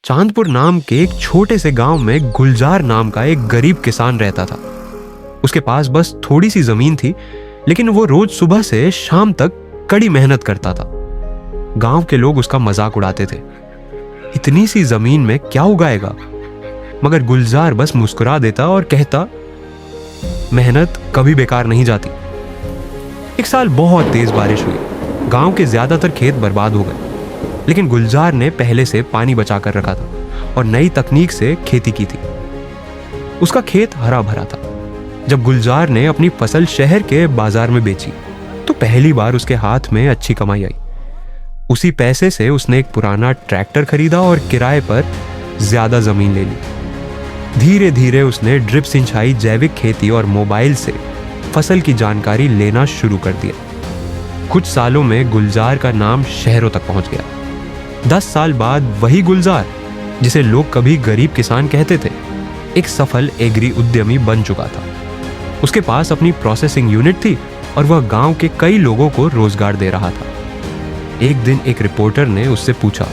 चांदपुर नाम के एक छोटे से गांव में गुलजार नाम का एक गरीब किसान रहता था। उसके पास बस थोड़ी सी जमीन थी, लेकिन वो रोज सुबह से शाम तक कड़ी मेहनत करता था। गांव के लोग उसका मजाक उड़ाते थे, इतनी सी जमीन में क्या उगाएगा? मगर गुलजार बस मुस्कुरा देता और कहता, मेहनत कभी बेकार नहीं जाती। एक साल बहुत तेज बारिश हुई, गांव के ज्यादातर खेत बर्बाद हो गए, लेकिन गुलजार ने पहले से पानी बचा कर रखा था और नई तकनीक से खेती की थी। उसका खेत हरा भरा था। जब गुलजार ने अपनी फसल शहर के बाजार में बेची तो पहली बार उसके हाथ में अच्छी कमाई आई। उसी पैसे से उसने एक पुराना ट्रैक्टर खरीदा और किराए पर ज्यादा जमीन ले ली। धीरे धीरे उसने ड्रिप सिंचाई, जैविक खेती और मोबाइल से फसल की जानकारी लेना शुरू कर दिया। कुछ सालों में गुलजार का नाम शहरों तक पहुंच गया। 10 साल बाद वही गुलजार, जिसे लोग कभी गरीब किसान कहते थे, एक सफल एग्री उद्यमी बन चुका था। उसके पास अपनी प्रोसेसिंग यूनिट थी और वह गांव के कई लोगों को रोजगार दे रहा था। एक दिन एक रिपोर्टर ने उससे पूछा,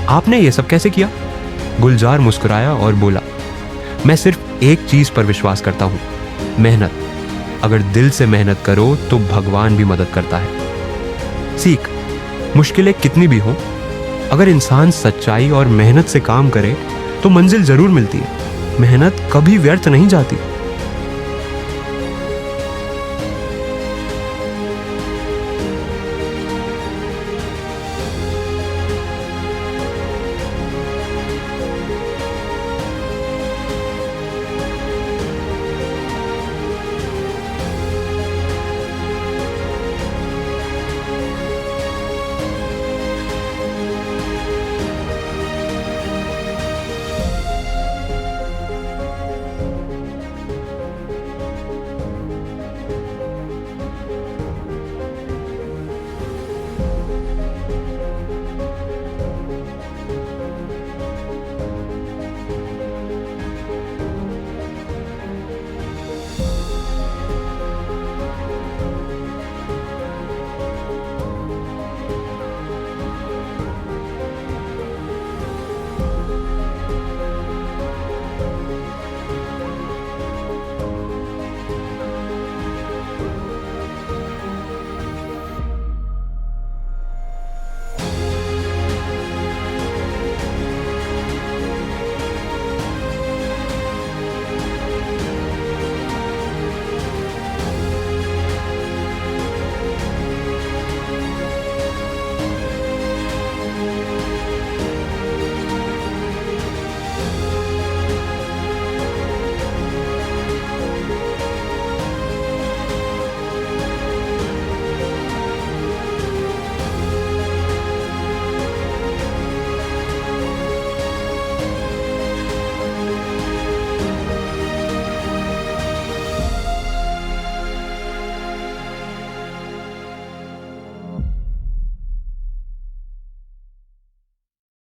आपने ये सब कैसे किया? गुलजार मुस्कुराया और बोला, मैं सिर्फ एक चीज पर विश्वास करता हूं, मेहनत। अगर दिल से मेहनत करो तो भगवान भी मदद करता है। सीख, मुश्किलें कितनी भी हों, अगर इंसान सच्चाई और मेहनत से काम करे तो मंजिल जरूर मिलती है। मेहनत कभी व्यर्थ नहीं जाती।